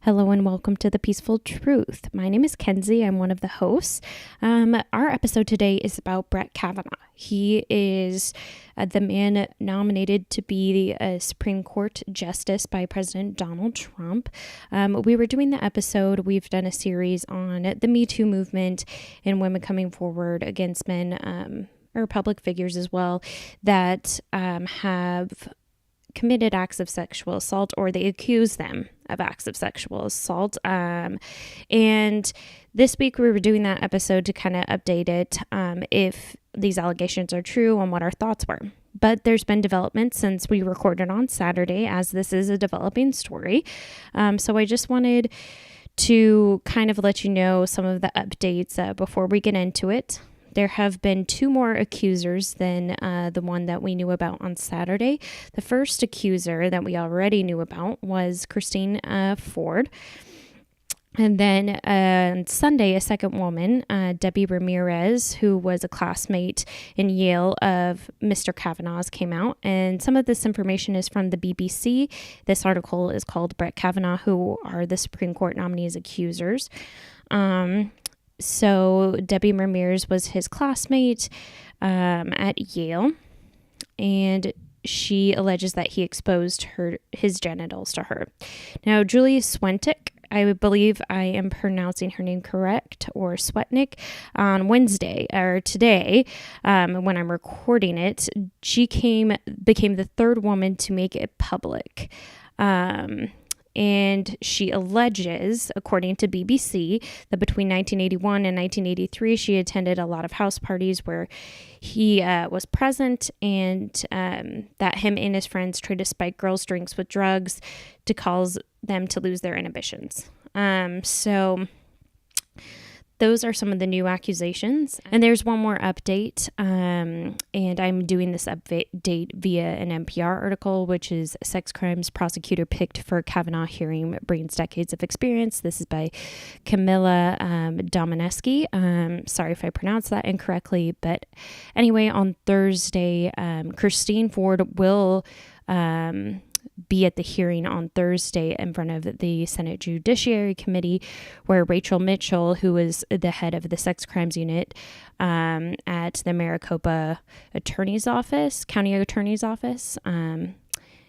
Hello and welcome to The Peaceful Truth. My name is Kenzie. I'm one of the hosts. Our episode today is about Brett Kavanaugh. He is the man nominated to be the Supreme Court Justice by President Donald Trump. We were doing the episode. We've done a series on the Me Too movement and women coming forward against men or public figures as well that have committed acts of sexual assault, or they accuse them of acts of sexual assault. And this week we were doing that episode to kind of update it if these allegations are true and what our thoughts were. But there's been developments since we recorded on Saturday, as this is a developing story. So I just wanted to kind of let you know some of the updates before we get into it. There have been two more accusers than the one that we knew about on Saturday. The first accuser that we already knew about was Christine Ford. And then on Sunday, a second woman, Debbie Ramirez, who was a classmate in Yale of Mr. Kavanaugh's, came out. And some of this information is from the BBC. This article is called Brett Kavanaugh, Who Are the Supreme Court Nominees Accusers? So Debbie Ramirez was his classmate at Yale, and she alleges that he exposed his genitals to her. Now, Julie Swentic, I believe I am pronouncing her name correct, or Swetnick, on Wednesday, or today, when I'm recording it, she became the third woman to make it public. And she alleges, according to BBC, that between 1981 and 1983, she attended a lot of house parties where he was present, and that him and his friends tried to spike girls' drinks with drugs to cause them to lose their inhibitions. So those are some of the new accusations. And there's one more update, and I'm doing this update via an NPR article, which is Sex Crimes Prosecutor Picked for Kavanaugh Hearing Brings Decades of Experience. This is by Camilla Domineski. Sorry if I pronounced that incorrectly. But anyway, on Thursday, Christine Ford will be at the hearing on Thursday in front of the Senate Judiciary Committee, where Rachel Mitchell, who is the head of the sex crimes unit at the Maricopa County Attorney's Office,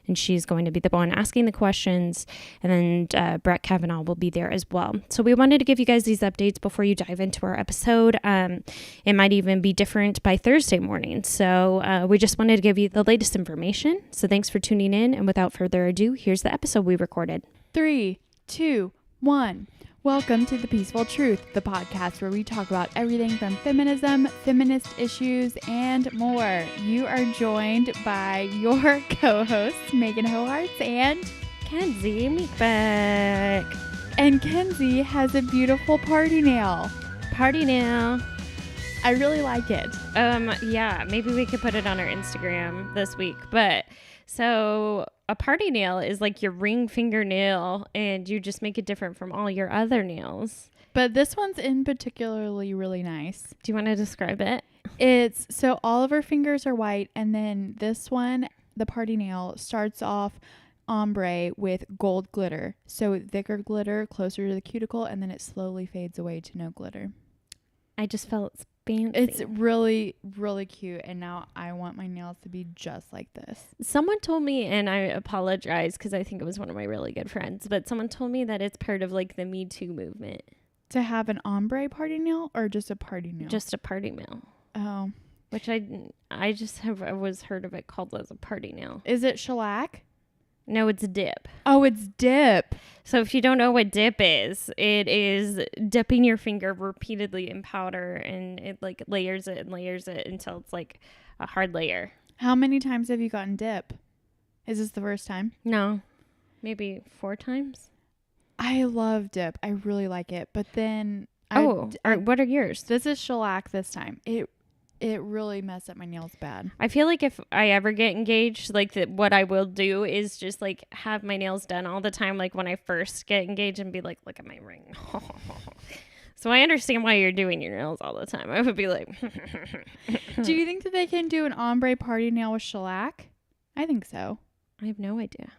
and she's going to be the one asking the questions, and then Brett Kavanaugh will be there as well. So we wanted to give you guys these updates before you dive into our episode. It might even be different by Thursday morning. So we just wanted to give you the latest information. So thanks for tuning in. And without further ado, here's the episode we recorded. 3, 2, 1. Welcome to The Peaceful Truth, the podcast where we talk about everything from feminism, feminist issues, and more. You are joined by your co-hosts, Meghan Hoharts and Kenzie Meekbeck. And Kenzie has a beautiful party nail. Party nail. I really like it. Yeah, maybe we could put it on our Instagram this week. But so a party nail is like your ring fingernail, and you just make it different from all your other nails. But this one's in particularly really nice. Do you want to describe it? It's so all of her fingers are white, and then this one, the party nail, starts off ombre with gold glitter. So thicker glitter closer to the cuticle, and then it slowly fades away to no glitter. I just felt fancy. It's really, really cute, and now I want my nails to be just like this. Someone told me, and I apologize because I think it was one of my really good friends, but someone told me that it's part of like the Me Too movement. To have an ombre party nail or just a party nail? Just a party nail. Oh. Which I just have always heard of it called as a party nail. Is it shellac? No, it's dip. Oh, it's dip. So if you don't know what dip is, it is dipping your finger repeatedly in powder, and it like layers it until it's like a hard layer. How many times have you gotten dip? Is this the first time? No, maybe 4 times. I love dip. I really like it. But then what are yours? This is shellac this time. It really messed up my nails bad. I feel like if I ever get engaged, like what I will do is just like have my nails done all the time. Like when I first get engaged, and be like, look at my ring. So I understand why you're doing your nails all the time. I would be like, do you think that they can do an ombre party nail with shellac? I think so. I have no idea.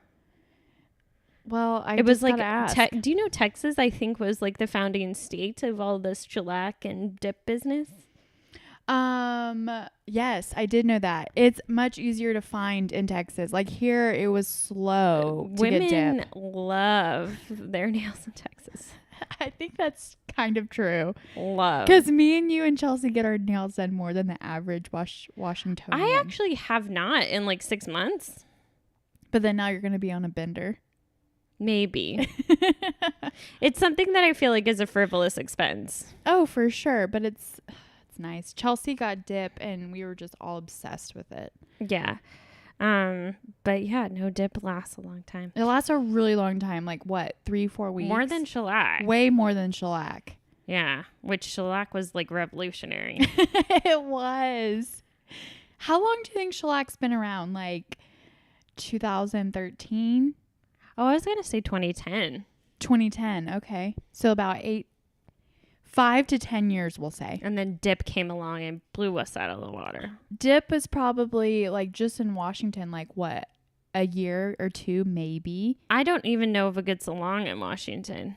Well, I It was just like, gotta ask. do you know Texas, I think, was like the founding state of all this shellac and dip business? Yes, I did know that. It's much easier to find in Texas. Like here, it was slow to get Women dip. love their nails in Texas. I think that's kind of true. Love. Because me and you and Chelsea get our nails done more than the average Washingtonian. I actually have not in like 6 months. But then now you're going to be on a bender. Maybe. It's something that I feel like is a frivolous expense. Oh, for sure. But it's nice. Chelsea got dip and we were just all obsessed with it. Yeah. But yeah, no, dip lasts a long time. It lasts a really long time. Like what? 3-4 weeks? More than shellac. Way more than shellac. Yeah. Which shellac was like revolutionary. It was. How long do you think shellac's been around? Like 2013? Oh, I was going to say 2010. 2010. Okay. So about 5 to 10 years, we'll say. And then dip came along and blew us out of the water. Dip is probably like just in Washington, like what? A year or two, maybe. I don't even know if it gets along in Washington.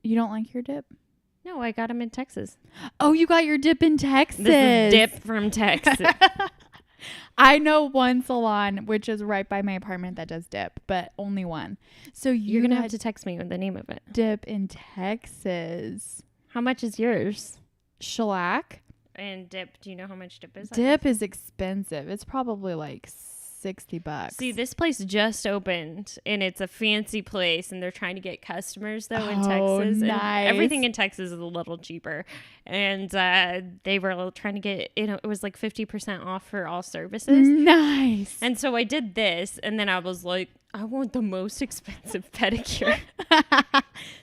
You don't like your dip? No, I got them in Texas. Oh, you got your dip in Texas. This is dip from Texas. I know one salon, which is right by my apartment, that does dip, but only one. So You're going to have to text me with the name of it. Dip in Texas. How much is yours? Shellac. And dip, do you know how much dip is? Dip is expensive. It's probably like $60. See, this place just opened and it's a fancy place and they're trying to get customers though in Texas. Nice. And everything in Texas is a little cheaper. And they were trying to get, it was like 50% off for all services. Nice. And so I did this and then I was like, I want the most expensive pedicure.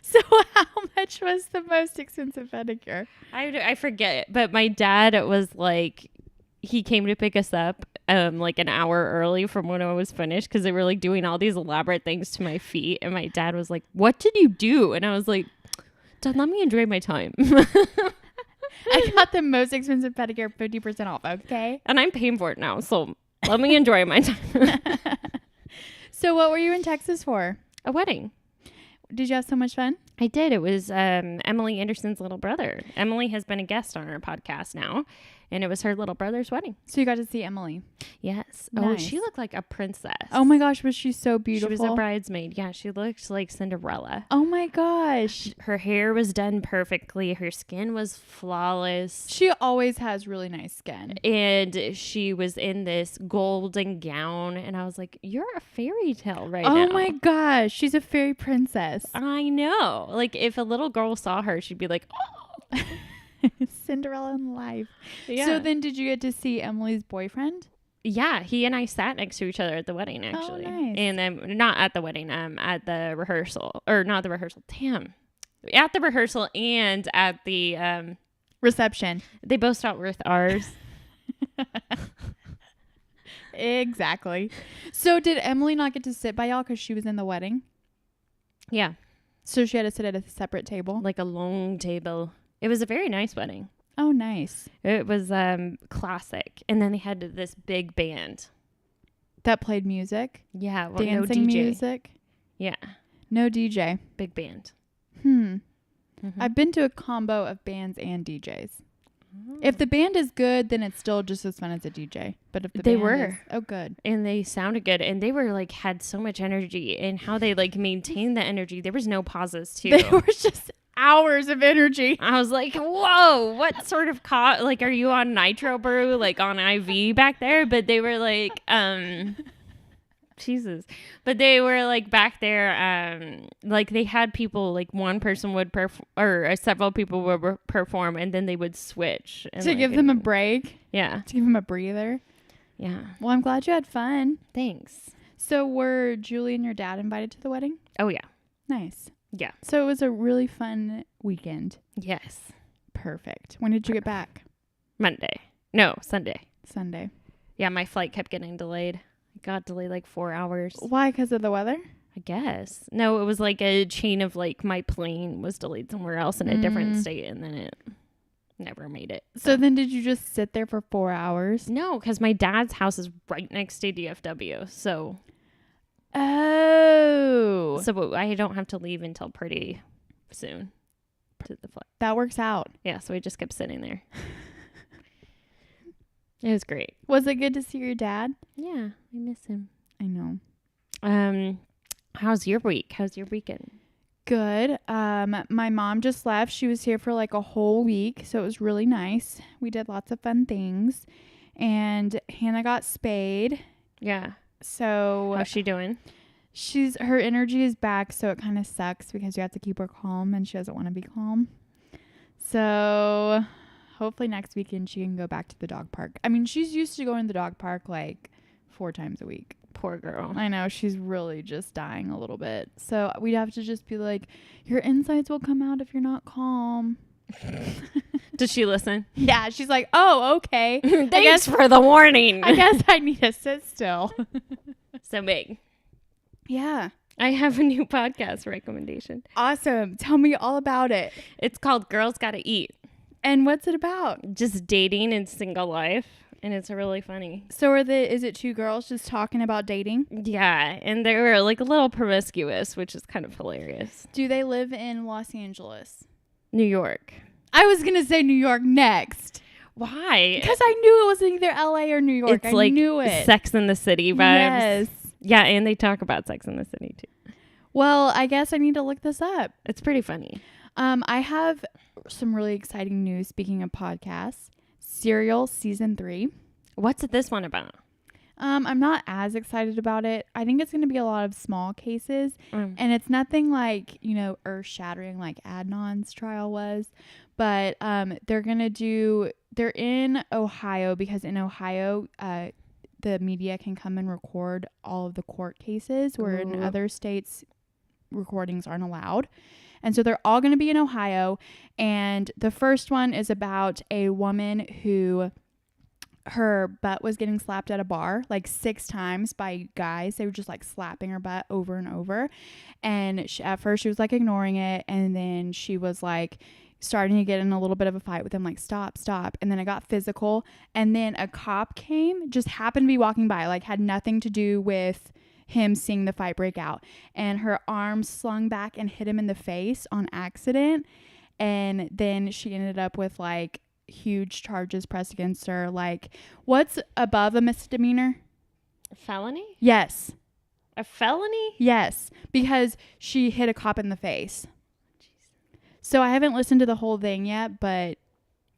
So how much was the most expensive pedicure? I forget, but my dad was like, he came to pick us up like an hour early from when I was finished because they were like doing all these elaborate things to my feet. And my dad was like, what did you do? And I was like, Dad, let me enjoy my time. I got the most expensive pedicure 50% off, okay? And I'm paying for it now. So let me enjoy my time. So what were you in Texas for? A wedding. Did you have so much fun? I did. It was Emily Anderson's little brother. Emily has been a guest on our podcast now, and it was her little brother's wedding. So you got to see Emily. Yes. Nice. Oh, she looked like a princess. Oh my gosh, was she so beautiful? She was a bridesmaid. Yeah, she looked like Cinderella. Oh my gosh. Her hair was done perfectly. Her skin was flawless. She always has really nice skin. And she was in this golden gown, and I was like, you're a fairy tale right now. Oh my gosh, she's a fairy princess. I know. Like, if a little girl saw her, she'd be like, oh. Cinderella in life. Yeah. So then did you get to see Emily's boyfriend? Yeah, he and I sat next to each other at the wedding, actually. Oh, nice. And then, not at the wedding, at the rehearsal. Or not the rehearsal. Damn. At the rehearsal and at the... reception. They both start with R's. Exactly. So did Emily not get to sit by y'all because she was in the wedding? Yeah. So she had to sit at a separate table? Like a long table. It was a very nice wedding. Oh, nice. It was classic. And then they had this big band. That played music? Yeah. Well, Dancing no DJ. music? Yeah. No DJ. Big band. Mm-hmm. I've been to a combo of bands and DJs. If the band is good, then it's still just as fun as a DJ. But if the They band were. is, oh, good. And they sounded good. And they were like, had so much energy. And how they like maintained the energy. There was no pauses too. They were just hours of energy. I was like, whoa, what sort of like, are you on nitro brew, like on IV back there? But they were like, Jesus. But they were like back there, like they had people, like one person would perform, or several people would perform, and then they would switch. And To like, give them a break? Yeah. To give them a breather? Yeah. Well, I'm glad you had fun. Thanks. So were Julie and your dad invited to the wedding? Oh, yeah. Nice. Yeah. So it was a really fun weekend. Yes. Perfect. When did you get back? Monday. No, Sunday. Sunday. Yeah, my flight kept getting delayed. It got delayed like 4 hours. Why? Because of the weather? I guess. No, it was like a chain of like my plane was delayed somewhere else in a different state, and then it never made it. So then did you just sit there for 4 hours? No, because my dad's house is right next to DFW. So Oh. So I don't have to leave until pretty soon to the flight. That works out. Yeah, so we just kept sitting there. It was great. Was it good to see your dad? Yeah, I miss him. I know. How's your week? How's your weekend? Good. My mom just left. She was here for like a whole week, so it was really nice. We did lots of fun things. And Hannah got spayed. Yeah. So how's she doing? Her energy is back, so it kind of sucks because you have to keep her calm and she doesn't want to be calm. So hopefully next weekend she can go back to the dog park. I mean, she's used to going to the dog park like 4 times a week. Poor girl. I know, she's really just dying a little bit. So we'd have to just be like, your insides will come out if you're not calm. Does she listen? Yeah, she's like, oh, okay. Thanks for the warning. I guess I need to sit still. So big. Yeah. I have a new podcast recommendation. Awesome. Tell me all about it. It's called Girls Gotta Eat. And what's it about? Just dating and single life. And it's really funny. So is it 2 girls just talking about dating? Yeah. And they're like a little promiscuous, which is kind of hilarious. Do they live in Los Angeles? New York. I was going to say New York next. Why? Because I knew it was either LA or New York. It's like knew it. Sex in the City vibes. Yes. Yeah, and they talk about Sex in the City too. Well, I guess I need to look this up. It's pretty funny. I have some really exciting news. Speaking of podcasts, Serial season 3. What's this one about? I'm not as excited about it. I think it's going to be a lot of small cases, and it's nothing like, earth shattering like Adnan's trial was, but they're in Ohio because in Ohio, the media can come and record all of the court cases where in other states recordings aren't allowed. And so they're all going to be in Ohio. And the first one is about a woman who her butt was getting slapped at a bar like 6 times by guys. They were just like slapping her butt over and over. And at first she was like ignoring it. And then she was like starting to get in a little bit of a fight with him, like stop. And then it got physical. And then a cop came, just happened to be walking by, like had nothing to do with him seeing the fight break out. And her arm slung back and hit him in the face on accident. And then she ended up with like huge charges pressed against her. Like, what's above a misdemeanor? A felony? Yes. A felony? Yes, because she hit a cop in the face. So I haven't listened to the whole thing yet, but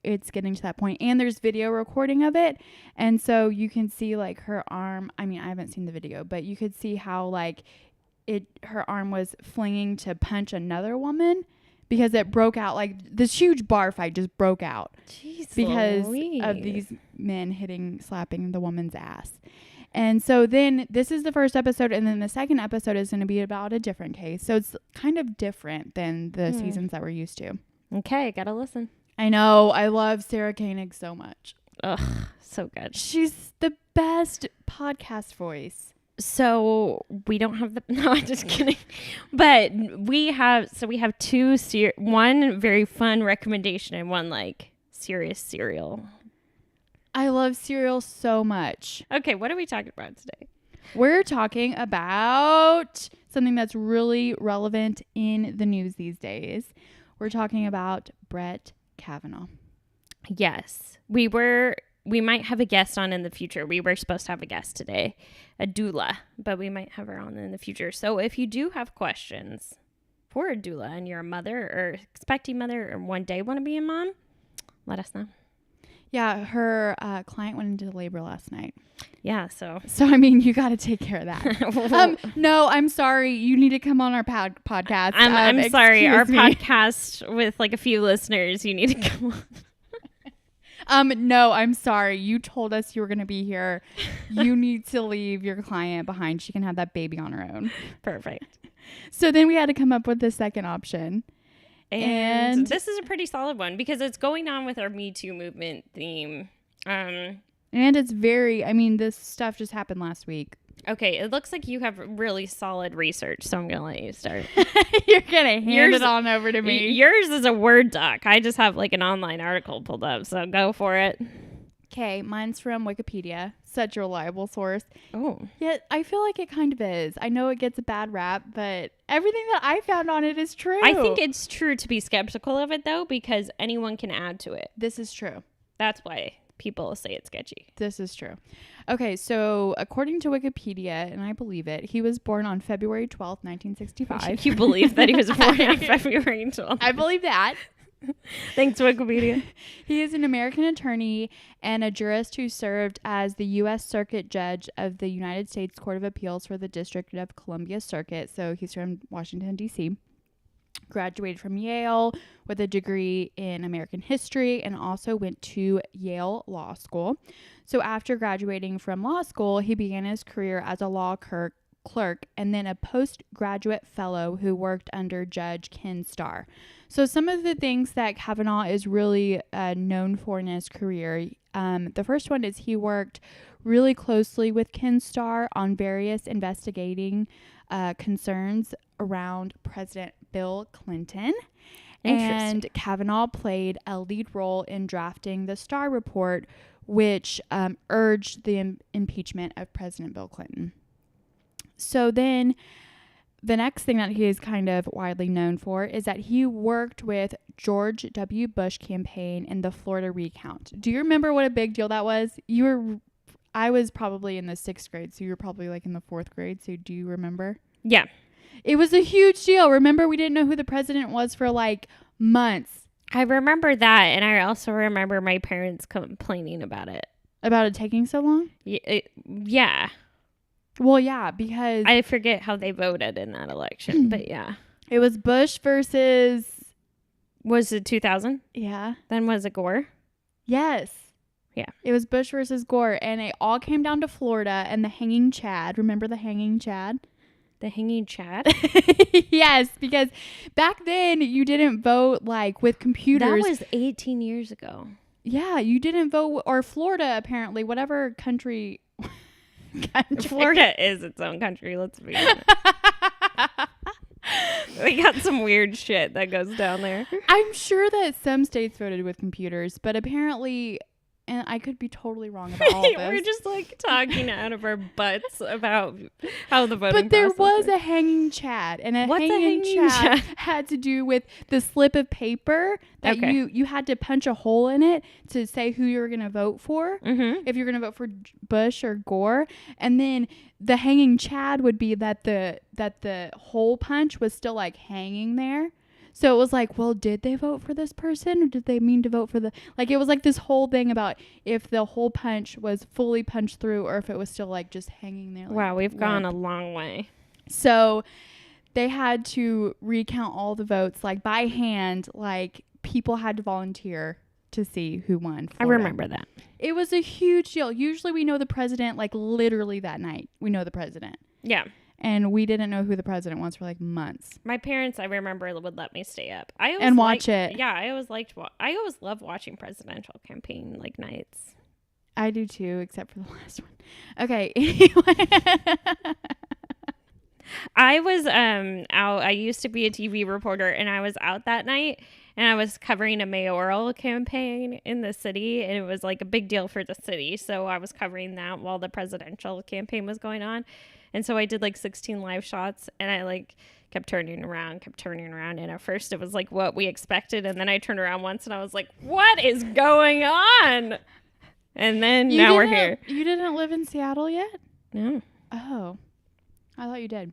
it's getting to that point. And there's video recording of it. And so you can see like her arm. I mean, I haven't seen the video, but you could see how like her arm was flinging to punch another woman because it broke out. Like this huge bar fight just broke out. Jeez because Louise. of these men slapping the woman's ass. And so then this is the first episode, and then the second episode is going to be about a different case. So it's kind of different than the seasons that we're used to. Okay, gotta listen. I know. I love Sarah Koenig so much. Ugh, so good. She's the best podcast voice. So we don't have no, I'm just kidding. But we have 2 one very fun recommendation and one like serious serial. I love Serial so much. Okay, what are we talking about today? We're talking about something that's really relevant in the news these days. We're talking about Brett Kavanaugh. Yes. We might have a guest on in the future. We were supposed to have a guest today, a doula, but we might have her on in the future. So if you do have questions for a doula and you're a mother or expecting mother or one day want to be a mom, let us know. Yeah, her client went into labor last night. Yeah, so I mean, you got to take care of that. No, I'm sorry. You need to come on our podcast. I'm sorry. Our me. podcast with like a few listeners, you need to come on. No, I'm sorry. You told us you were going to be here. You need to leave your client behind. She can have that baby on her own. Perfect. So then we had to come up with the second option. And this is a pretty solid one because it's going on with our Me Too movement theme. And it's this stuff just happened last week. Okay, it looks like you have really solid research, so I'm going to let you start. You're going to hand it on over to me. Yours is a Word doc. I just have like an online article pulled up, so go for it. Okay, mine's from Wikipedia. Such a reliable source. Oh. Yet I feel like it kind of is. I know it gets a bad rap, but everything that I found on it is true. I think it's true to be skeptical of it, though, because anyone can add to it. This is true. That's why people say it's sketchy. This is true. Okay, so according to Wikipedia, and I believe it, he was born on February 12th, 1965. You believe that he was born on February 12th? I believe that. Thanks, Wikipedia. He is an American attorney and a jurist who served as the U.S. Circuit Judge of the United States Court of Appeals for the District of Columbia Circuit. So he's from Washington, D.C. Graduated from Yale with a degree in American history and also went to Yale Law School. So after graduating from law school, he began his career as a law clerk and then a postgraduate fellow who worked under Judge Ken Starr. So some of the things that Kavanaugh is really known for in his career, the first one is he worked really closely with Ken Starr on various investigating concerns around President Bill Clinton. And Kavanaugh played a lead role in drafting the Starr report, which urged the impeachment of President Bill Clinton. So then the next thing that he is kind of widely known for is that he worked with George W. Bush campaign in the Florida recount. Do you remember what a big deal that was? I was probably in the 6th grade, so you were probably like in the 4th grade. So do you remember? Yeah. It was a huge deal. Remember, we didn't know who the president was for like months. I remember that, and I also remember my parents complaining about it. About it taking so long? Yeah. Well, yeah, because I forget how they voted in that election, but yeah. It was Bush versus... Was it 2000? Yeah. Then was it Gore? Yes. Yeah. It was Bush versus Gore, and it all came down to Florida and the hanging Chad. Remember the hanging Chad? The hanging Chad? Yes, because back then you didn't vote like with computers. That was 18 years ago. Yeah, you didn't vote, or Florida apparently, whatever country. Florida is its own country, let's be honest. We got some weird shit that goes down there. I'm sure that some states voted with computers, but apparently, and I could be totally wrong about all this. We're just like talking out of our butts about how the voting But there was works. a hanging Chad, and What's hanging Chad had to do with the slip of paper that you had to punch a hole in it to say who you were going to vote for, if you're going to vote for Bush or Gore. And then the hanging Chad would be that the hole punch was still like hanging there. So it was like, well, did they vote for this person or did they mean to vote for the... Like, it was like this whole thing about if the hole punch was fully punched through or if it was still, like, just hanging there. Like, wow, we've gone a long way. So they had to recount all the votes, like, by hand. Like, people had to volunteer to see who won Florida. I remember that. It was a huge deal. Usually we know the president, like, literally that night. We know the president. Yeah. And we didn't know who the president was for like months. My parents, I remember, would let me stay up. And watch it. Yeah, I always loved watching presidential campaign like nights. I do too, except for the last one. Okay. Anyway. I was out. I used to be a TV reporter, and I was out that night, and I was covering a mayoral campaign in the city, and it was like a big deal for the city. So I was covering that while the presidential campaign was going on. And so I did like 16 live shots, and I like kept turning around. And at first it was like what we expected. And then I turned around once and I was like, what is going on? And then now we're here. You didn't live in Seattle yet? No. Oh, I thought you did.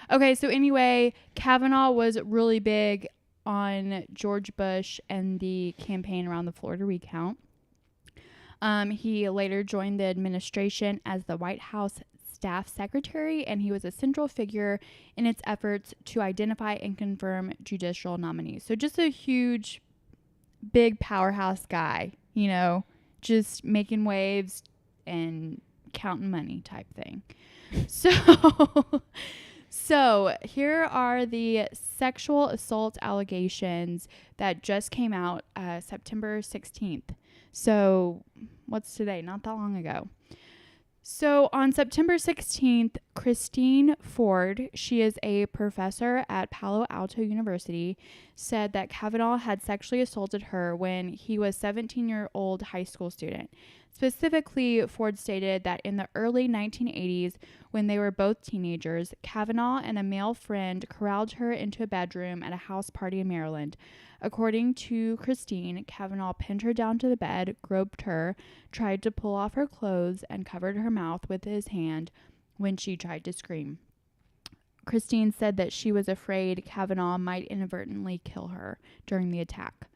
Okay. So anyway, Kavanaugh was really big on George Bush and the campaign around the Florida recount. He later joined the administration as the White House staff secretary, and he was a central figure in its efforts to identify and confirm judicial nominees. So just a huge, big powerhouse guy, you know, just making waves and counting money type thing. So here are the sexual assault allegations that just came out September 16th. So what's today? Not that long ago. So on September 16th, Christine Ford, she is a professor at Palo Alto University, said that Kavanaugh had sexually assaulted her when he was a 17-year-old high school student. Specifically, Ford stated that in the early 1980s, when they were both teenagers, Kavanaugh and a male friend corralled her into a bedroom at a house party in Maryland. According to Christine, Kavanaugh pinned her down to the bed, groped her, tried to pull off her clothes, and covered her mouth with his hand when she tried to scream. Christine said that she was afraid Kavanaugh might inadvertently kill her during the attack.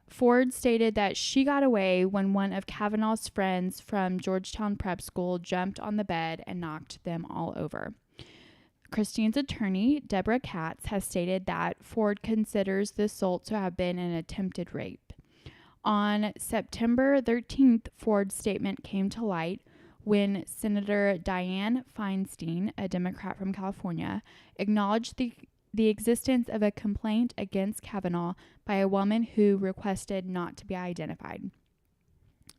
Ford stated that she got away when one of Kavanaugh's friends from Georgetown Prep School jumped on the bed and knocked them all over. Christine's attorney, Deborah Katz, has stated that Ford considers the assault to have been an attempted rape. On September 13th, Ford's statement came to light when Senator Dianne Feinstein, a Democrat from California, acknowledged the existence of a complaint against Kavanaugh by a woman who requested not to be identified.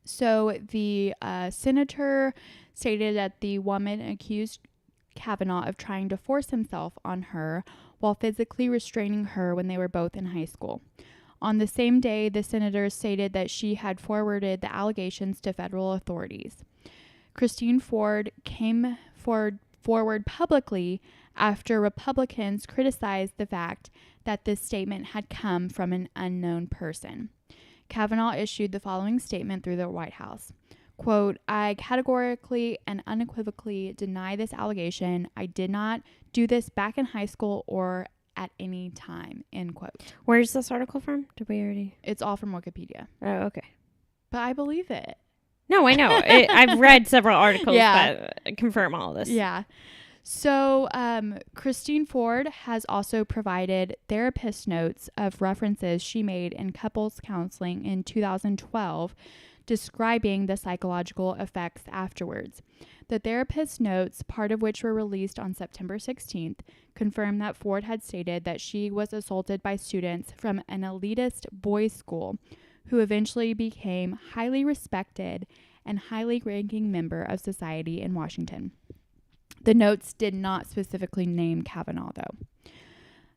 So the senator stated that the woman accused Kavanaugh of trying to force himself on her while physically restraining her when they were both in high school. On the same day, the senator stated that she had forwarded the allegations to federal authorities. Christine Ford came forward publicly after Republicans criticized the fact that this statement had come from an unknown person. Kavanaugh issued the following statement through the White House. Quote, "I categorically and unequivocally deny this allegation. I did not do this back in high school or at any time," end quote. Where's this article from? Did we already? It's all from Wikipedia. Oh, okay. But I believe it. No, I know. I've read several articles that confirm all of this. Yeah. So Christine Ford has also provided therapist notes of references she made in couples counseling in 2012 describing the psychological effects afterwards. The therapist notes, part of which were released on September 16th, confirmed that Ford had stated that she was assaulted by students from an elitist boys' school who eventually became highly respected and highly ranking member of society in Washington. The notes did not specifically name Kavanaugh, though.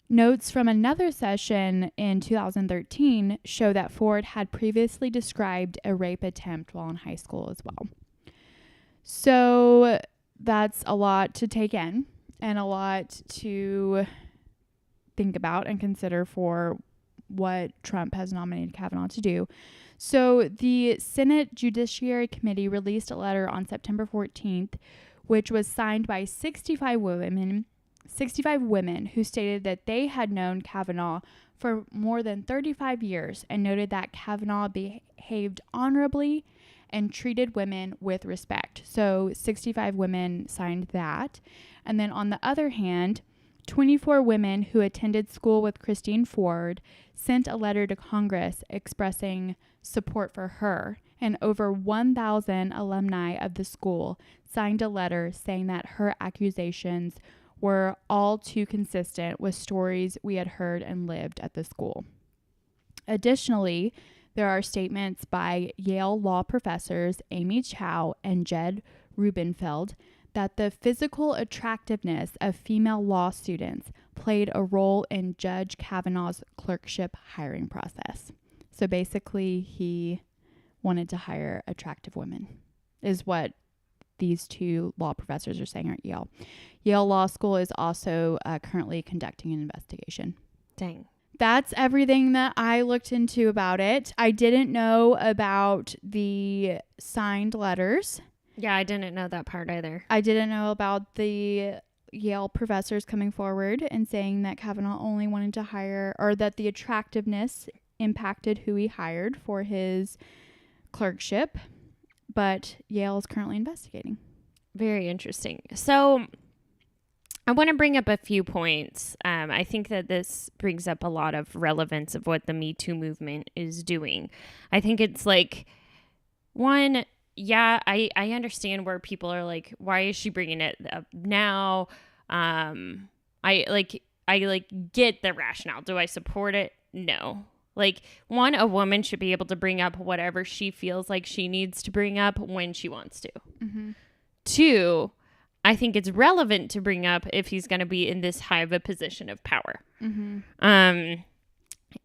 Notes from another session in 2013 show that Ford had previously described a rape attempt while in high school as well. So that's a lot to take in and a lot to think about and consider for what Trump has nominated Kavanaugh to do. So the Senate Judiciary Committee released a letter on September 14th, which was signed by 65 women who stated that they had known Kavanaugh for more than 35 years and noted that Kavanaugh behaved honorably and treated women with respect. So 65 women signed that. And then on the other hand, 24 women who attended school with Christine Ford sent a letter to Congress expressing support for her, and over 1,000 alumni of the school signed a letter saying that her accusations were all too consistent with stories we had heard and lived at the school. Additionally, there are statements by Yale law professors Amy Chow and Jed Rubenfeld that the physical attractiveness of female law students played a role in Judge Kavanaugh's clerkship hiring process. So basically, he wanted to hire attractive women, is what these two law professors are saying at Yale. Yale Law School is also currently conducting an investigation. Dang. That's everything that I looked into about it. I didn't know about the signed letters. Yeah, I didn't know that part either. I didn't know about the Yale professors coming forward and saying that Kavanaugh only wanted to hire, or that the attractiveness impacted who he hired for his clerkship. But Yale is currently investigating. Very interesting. So I want to bring up a few points. I think that this brings up a lot of relevance of what the Me Too movement is doing. I think it's like, one, yeah, I understand where people are like, why is she bringing it up now? I get the rationale. Do I support it? No. Like, one, a woman should be able to bring up whatever she feels like she needs to bring up when she wants to. Mm-hmm. Two, I think it's relevant to bring up if he's going to be in this high of a position of power.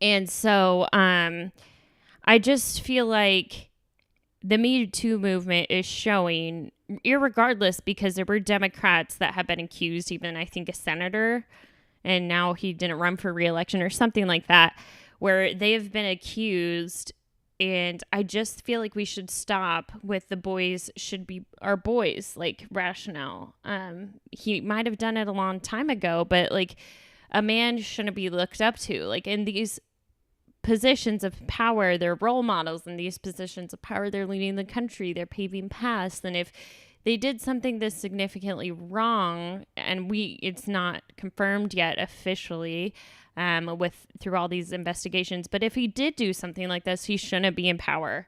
And so I just feel like the Me Too movement is showing, irregardless, because there were Democrats that have been accused, even I think a senator, and now he didn't run for re-election or something like that, where they have been accused. And I just feel like we should stop with the boys should be our boys, like, rationale. He might have done it a long time ago, but like, a man shouldn't be looked up to. Like, in these positions of power, they're role models. In these positions of power, they're leading the country, they're paving paths. And if they did something this significantly wrong, and it's not confirmed yet officially, through all these investigations, but if he did do something like this, he shouldn't be in power.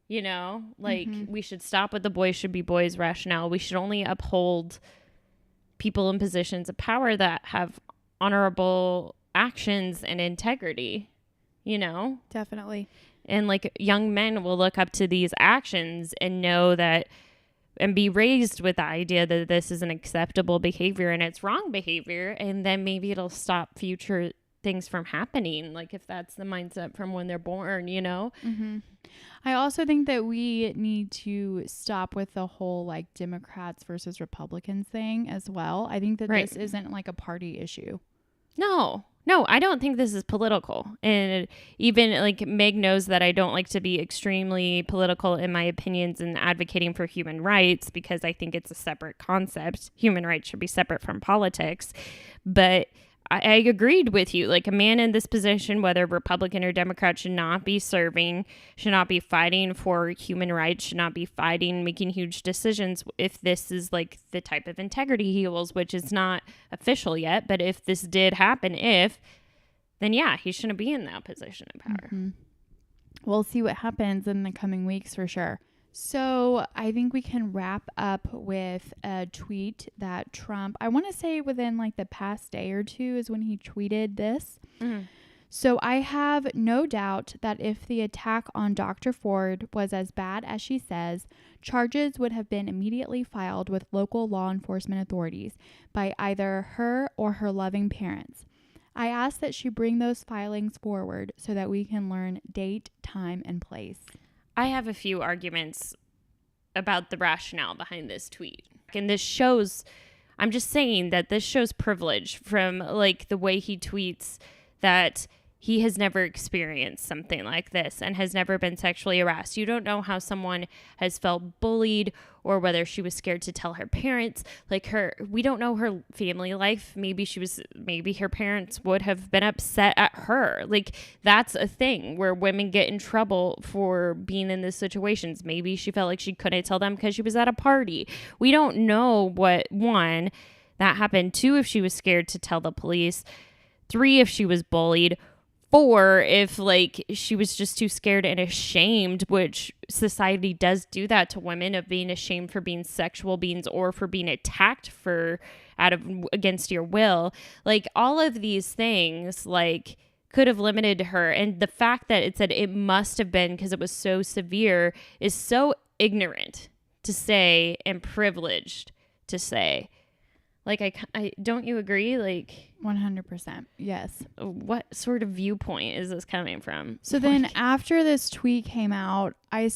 You know, like, we should stop with the boys should be boys rationale. We should only uphold people in positions of power that have honorable actions and integrity, you know? Definitely. And like, young men will look up to these actions and know that, and be raised with the idea that this is an acceptable behavior and it's wrong behavior. And then maybe it'll stop future things from happening. Like, if that's the mindset from when they're born, you know? I also think that we need to stop with the whole like Democrats versus Republicans thing as well. I think that this isn't like a party issue. No, I don't think this is political. And even like Meg knows that I don't like to be extremely political in my opinions and advocating for human rights, because I think it's a separate concept. Human rights should be separate from politics. But I agreed with you. Like, a man in this position, whether Republican or Democrat, should not be serving, should not be fighting for human rights, should not be making huge decisions if this is like the type of integrity he holds, which is not official yet. But if this did happen, then yeah, he shouldn't be in that position of power. We'll see what happens in the coming weeks for sure. So I think we can wrap up with a tweet that Trump, I want to say within like the past day or two is when he tweeted this. So I have no doubt that if the attack on Dr. Ford was as bad as she says, charges would have been immediately filed with local law enforcement authorities by either her or her loving parents. I ask that she bring those filings forward so that we can learn date, time, and place. I have a few arguments about the rationale behind this tweet. And this shows, I'm just saying that this shows privilege from like the way he tweets, that he has never experienced something like this and has never been sexually harassed. You don't know how someone has felt bullied or whether she was scared to tell her parents. Like, we don't know her family life. Maybe her parents would have been upset at her. Like, that's a thing where women get in trouble for being in these situations. Maybe she felt like she couldn't tell them because she was at a party. We don't know what, one, that happened. Two, if she was scared to tell the police. Three, if she was bullied. 4, if like she was just too scared and ashamed, which society does do that to women, of being ashamed for being sexual beings or for being attacked against your will. Like, all of these things like could have limited her. And the fact that it said it must have been because it was so severe is so ignorant to say and privileged to say. Like, I don't you agree? Like, 100%. Yes. What sort of viewpoint is this coming from? So then after this tweet came out, I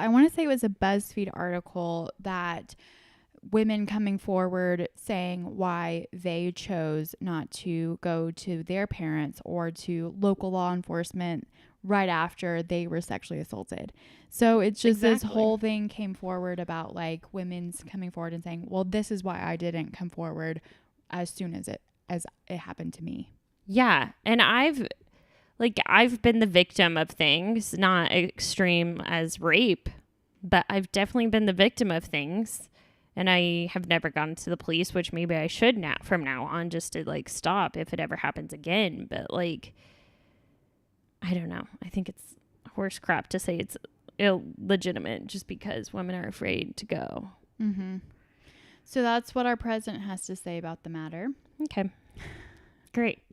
want to say it was a BuzzFeed article that women coming forward saying why they chose not to go to their parents or to local law enforcement right after they were sexually assaulted. So it's just this whole thing came forward about like women's coming forward and saying, well, this is why I didn't come forward as soon as it happened to me. Yeah. And I've been the victim of things, not extreme as rape, but I've definitely been the victim of things. And I have never gone to the police, which maybe I should now from now on, just to like stop if it ever happens again. But like, I don't know. I think it's horse crap to say it's illegitimate just because women are afraid to go. Mm-hmm. So that's what our president has to say about the matter. Okay. Great.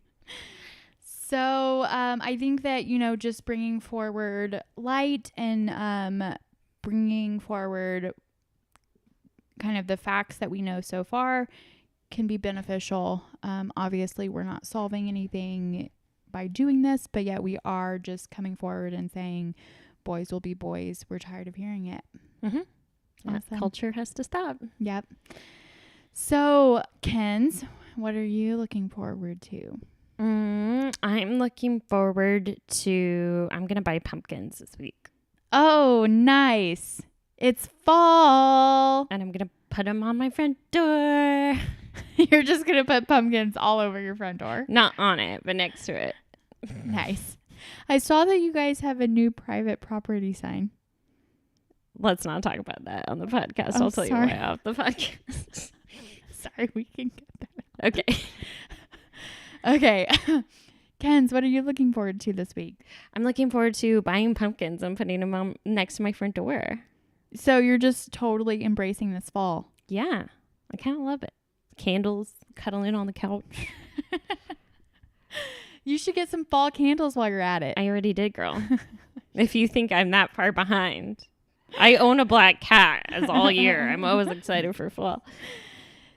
So I think that, just bringing forward light and bringing forward kind of the facts that we know so far can be beneficial. Obviously, we're not solving anything by doing this, but yet we are just coming forward and saying boys will be boys. We're tired of hearing it. Mm-hmm. Awesome. That culture has to stop. Yep. So, Kenz, what are you looking forward to? I'm looking forward to, I'm going to buy pumpkins this week. Oh, nice. It's fall. And I'm going to put them on my front door. You're just going to put pumpkins all over your front door? Not on it, but next to it. Nice. I saw that you guys have a new private property sign. Let's not talk about that on the podcast. Oh, I'll tell sorry. you why off the podcast. Sorry, we can get that. Okay. Okay. Kenz, what are you looking forward to this week? I'm looking forward to buying pumpkins and putting them on next to my front door. So you're just totally embracing this fall. Yeah. I kind of love it. Candles, cuddling on the couch. You should get some fall candles while you're at it. I already did, girl. If you think I'm that far behind. I own a black cat as all year. I'm always excited for fall.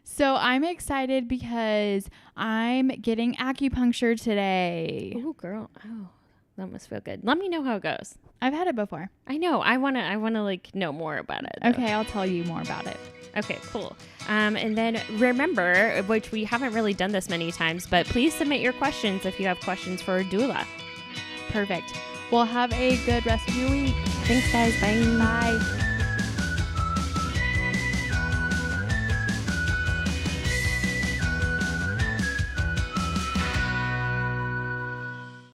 So I'm excited because I'm getting acupuncture today. Oh, girl. Oh, that must feel good. Let me know how it goes. I've had it before. I know. I wanna like know more about it, though. Okay, I'll tell you more about it. Okay, cool. And then remember, which we haven't really done this many times, but please submit your questions if you have questions for a doula. Perfect. Well, have a good rest of your week. Thanks, guys. Bye. Bye.